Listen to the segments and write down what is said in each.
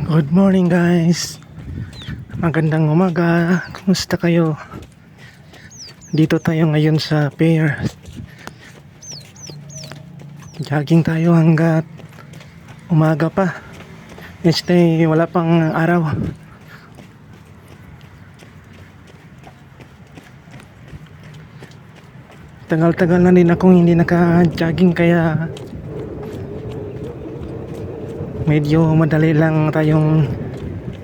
Good morning guys. Magandang umaga. Kumusta kayo? Dito tayo ngayon sa pier. Jogging tayo hanggat umaga pa. Stay, wala pang araw. Tagal-tagal na din akong hindi naka-jogging kaya medyo madali lang tayong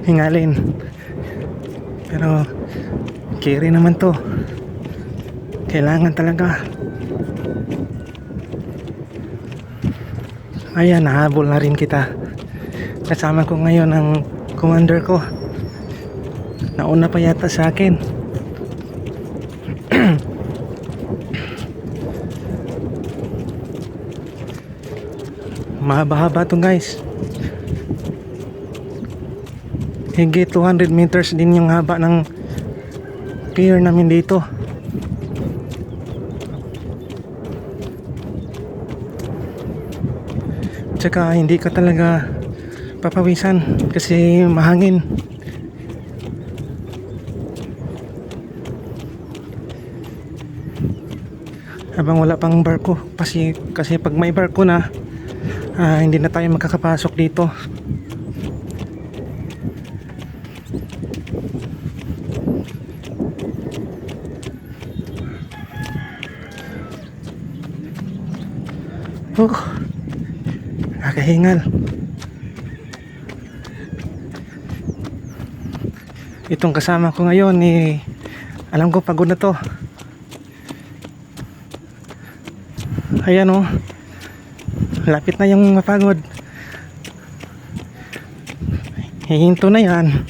hingalin, pero carry naman to, kailangan talaga. Ayan, nahabol na rin kita. Kasama ko ngayon ang commander ko, nauna pa yata sa akin. Mahaba-haba to guys, higit 200 meters din yung haba ng pier namin dito. Tsaka hindi ka talaga papawisan kasi mahangin. Habang wala pang barko, kasi pag may barko na, hindi na tayo makakapasok dito. Nakakahingal. Itong kasama ko ngayon alam ko pagod na to. Ayan o, lapit na yung mapagod. Hihinto na yan.